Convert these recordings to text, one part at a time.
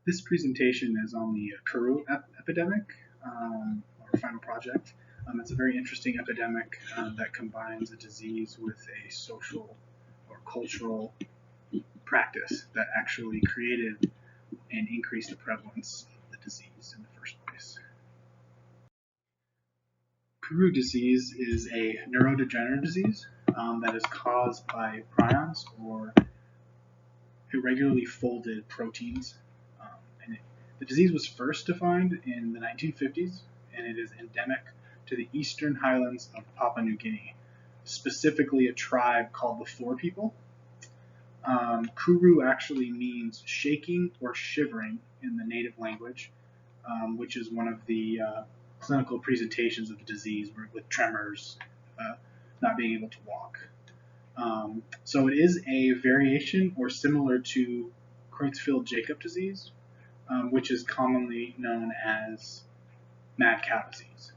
This presentation is on the Kuru epidemic, our final project. It's a very interesting epidemic that combines a disease with a social or cultural practice that actually created and increased the prevalence of the disease in the first place. Kuru disease is a neurodegenerative disease that is caused by prions or irregularly folded proteins. The disease was first defined in the 1950s, and it is endemic to the eastern highlands of Papua New Guinea, specifically a tribe called the Four People. Kuru actually means shaking or shivering in the native language, which is one of the clinical presentations of the disease with tremors, not being able to walk. So it is a variation or similar to Creutzfeldt-Jakob disease, which is commonly known as mad cow disease.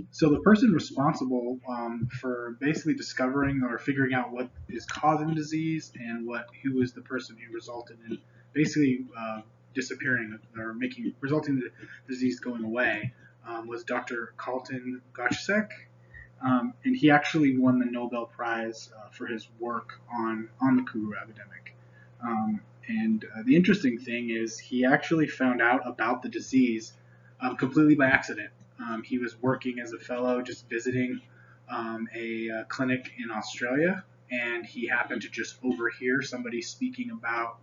So the person responsible for basically discovering or figuring out what is causing the disease and who is the person who resulted in basically disappearing or resulting in the disease going away was Dr. Carlton Gottschalk. And he actually won the Nobel Prize for his work on the Kuru epidemic. And the interesting thing is he actually found out about the disease completely by accident. He was working as a fellow, just visiting a clinic in Australia, and he happened to just overhear somebody speaking about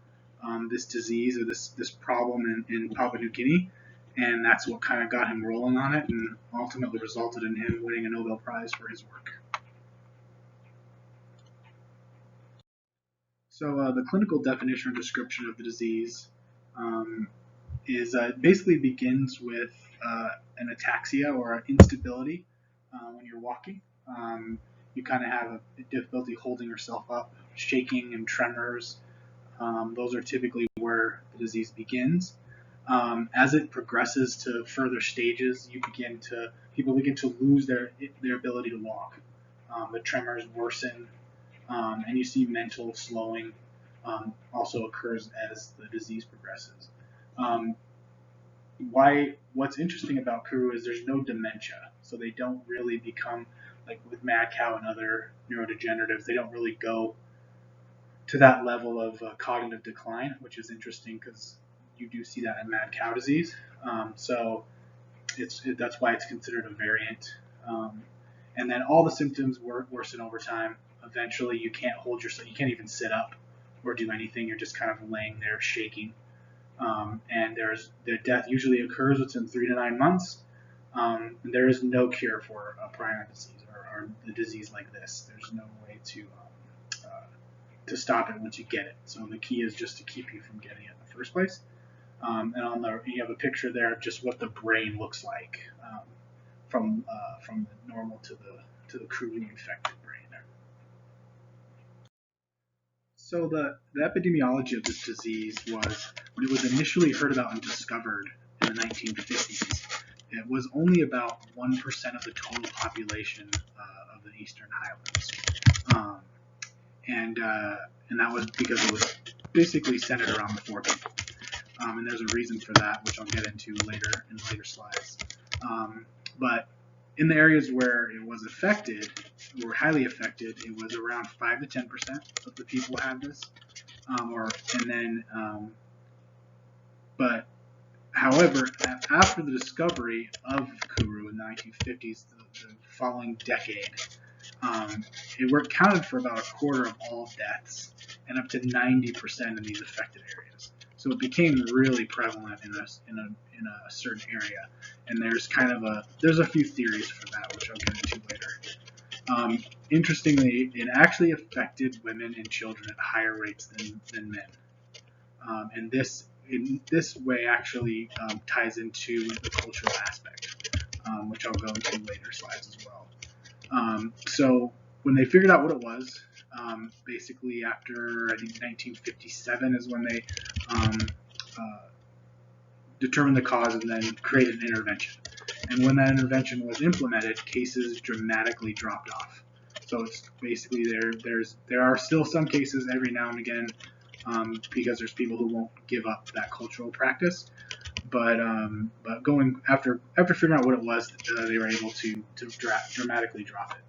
this disease or this problem in Papua New Guinea. And that's what kind of got him rolling on it and ultimately resulted in him winning a Nobel Prize for his work. So the clinical definition or description of the disease is basically begins with an ataxia or an instability when you're walking. You kind of have a difficulty holding yourself up, shaking and tremors. Those are typically where the disease begins. As it progresses to further stages, people begin to lose their ability to walk. The tremors worsen, and you see mental slowing also occurs as the disease progresses. What's interesting about Kuru is there's no dementia, so they don't really become like with mad cow and other neurodegeneratives. They don't really go to that level of cognitive decline, which is interesting because you do see that in mad cow disease. So that's why it's considered a variant. And then all the symptoms worsen over time. Eventually, you can't hold yourself. You can't even sit up or do anything. You're just kind of laying there shaking. And the death usually occurs within 3 to 9 months. And there is no cure for a prion disease or a disease like this. There's no way to stop it once you get it. So the key is just to keep you from getting it in the first place. And you have a picture there of just what the brain looks like from the normal to the crudely infected brain. So the epidemiology of this disease was, when it was initially heard about and discovered in the 1950s, it was only about 1% of the total population of the Eastern Highlands. And that was because it was basically centered around the Four People. And there's a reason for that, which I'll get into later in later slides. But in the areas where it was affected, or highly affected, it was around 5 to 10% of the people had this. But however, after the discovery of Kuru in the 1950s, the following decade, it counted for about a quarter of all deaths and up to 90% in these affected areas. So it became really prevalent in a certain area, and there's a few theories for that, which I'll get into later. Interestingly, it actually affected women and children at higher rates than men, and this in this way actually ties into the cultural aspect, which I'll go into later slides as well. So when they figured out what it was, basically after I think 1957 is when they determined the cause and then created an intervention. And when that intervention was implemented, cases dramatically dropped off. So it's basically there are still some cases every now and again because there's people who won't give up that cultural practice. But going after figuring out what it was, they were able to dramatically drop it.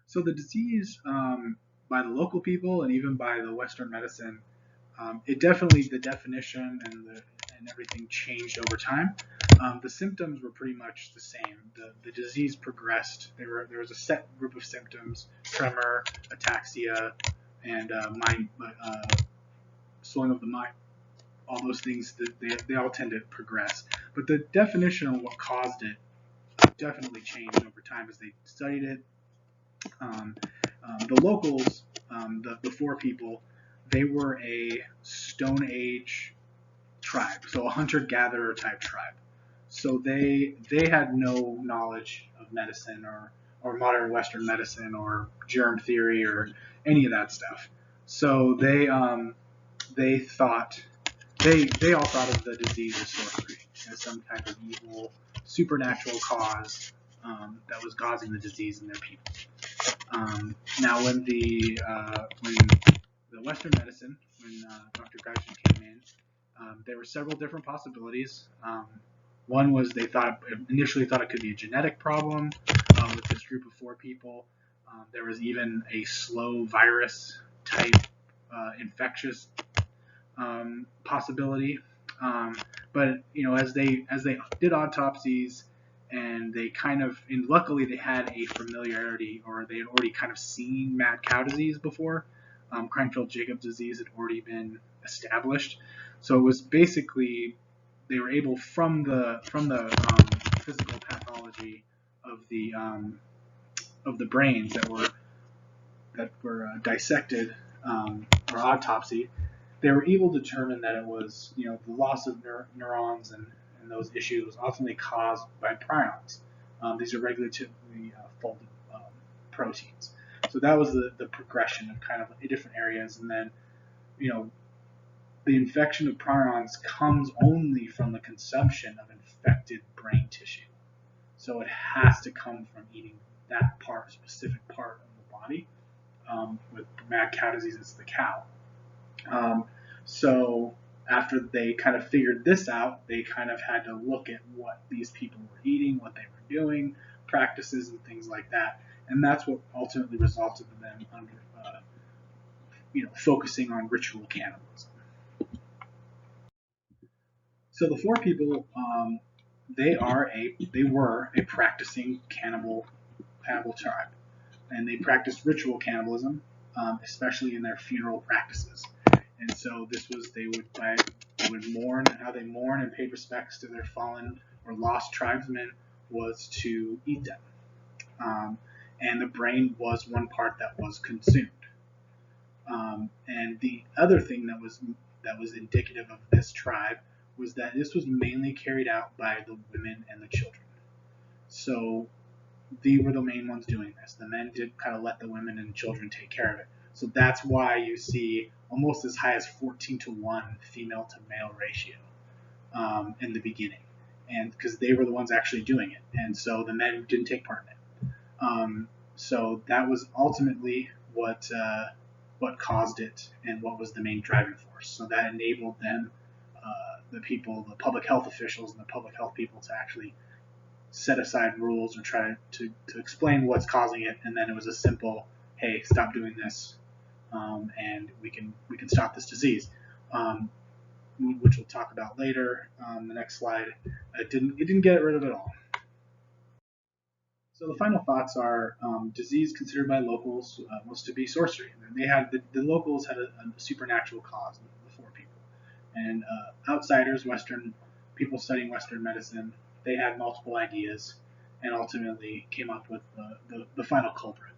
So the disease, by the local people and even by the Western medicine, it definitely, the definition and everything changed over time. The symptoms were pretty much the same. The disease progressed. There was a set group of symptoms: tremor, ataxia, and slowing of the mind. All those things, they all tend to progress. But the definition of what caused it definitely changed over time as they studied it. The locals, the four people, they were a Stone Age tribe, so a hunter-gatherer type tribe. So they had no knowledge of medicine or modern Western medicine or germ theory or any of that stuff. So they thought they all thought of the disease as sorcery, as some type of evil supernatural cause that was causing the disease in their people. Now, when the Western medicine, when Dr. Geisler came in, there were several different possibilities. One was they initially thought it could be a genetic problem with this group of four people. There was even a slow virus type infectious possibility. But as they did autopsies, and they and luckily they had a familiarity, or they had already kind of seen mad cow disease before. Creutzfeldt-Jakob disease had already been established, so it was basically they were able from the physical pathology of the brains that were dissected or autopsy. They were able to determine that it was, the loss of neurons and those issues was ultimately caused by prions. These are regulatively folded proteins. So that was the progression of kind of different areas. And then, the infection of prions comes only from the consumption of infected brain tissue. So it has to come from eating that specific part of the body. With mad cow disease, it's the cow. So after they kind of figured this out, they kind of had to look at what these people were eating, what they were doing, practices and things like that. And that's what ultimately resulted in them focusing on ritual cannibalism. So the four people, they were a practicing cannibal tribe, and they practiced ritual cannibalism, especially in their funeral practices. And so this was they would mourn, and how they mourn and paid respects to their fallen or lost tribesmen was to eat them. And the brain was one part that was consumed. And the other thing that was indicative of this tribe was that this was mainly carried out by the women and the children. So they were the main ones doing this. The men did kind of let the women and children take care of it. So that's why you see almost as high as 14-to-1 female to male ratio in the beginning, and because they were the ones actually doing it, and so the men didn't take part in it. So that was ultimately what caused it, and what was the main driving force. So that enabled them, the public health officials and the public health people, to actually set aside rules or try to explain what's causing it, and then it was a simple, hey, stop doing this, and we can stop this disease, which we'll talk about later. The next slide. It didn't get rid of it all. So the final thoughts are disease considered by locals was to be sorcery. They had the locals had a supernatural cause, the four people, and outsiders, Western people studying Western medicine, they had multiple ideas, and ultimately came up with the final culprit.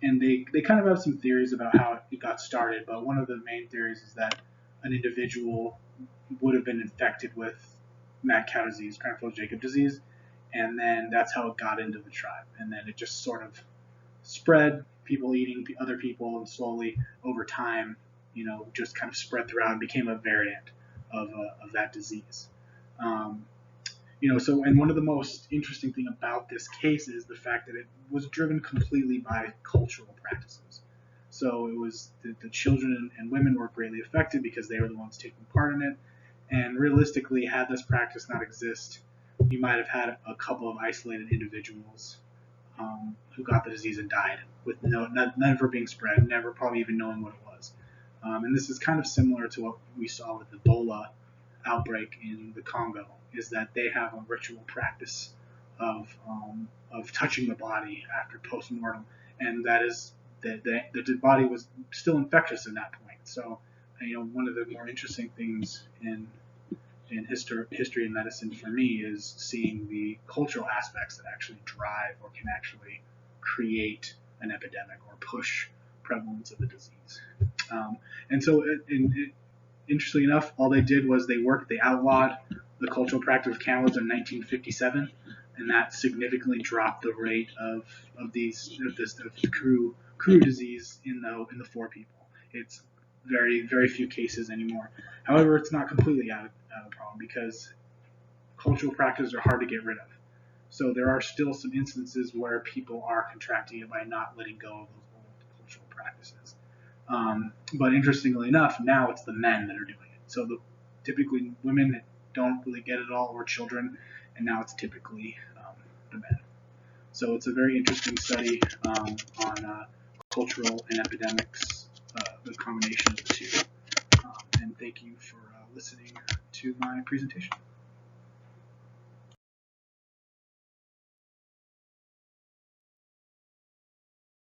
And they kind of have some theories about how it got started, but one of the main theories is that an individual would have been infected with mad cow disease, Creutzfeldt-Jakob disease, and then that's how it got into the tribe, and then it just sort of spread, people eating other people, and slowly over time, just kind of spread throughout and became a variant of that disease. And one of the most interesting thing about this case is the fact that it was driven completely by cultural practices. So it was the children and women were greatly affected because they were the ones taking part in it. And realistically, had this practice not exist, you might have had a couple of isolated individuals who got the disease and died with never being spread, never probably even knowing what it was. And this is kind of similar to what we saw with the Ebola outbreak in the Congo, is that they have a ritual practice of touching the body after post-mortem, and that is the body was still infectious at that point. So, one of the more interesting things in history and medicine for me is seeing the cultural aspects that actually drive or can actually create an epidemic or push prevalence of the disease. And so, interestingly enough, all they did was they outlawed the cultural practice of cannibalism in 1957, and that significantly dropped the rate of the Kuru disease in the four people. It's very, very few cases anymore. However, it's not completely out of the problem because cultural practices are hard to get rid of. So there are still some instances where people are contracting it by not letting go of those old cultural practices. But interestingly enough, now it's the men that are doing it. So typically women don't really get it all, or children, and now it's typically the men. So it's a very interesting study on cultural and epidemics, the combination of the two. And thank you for listening to my presentation.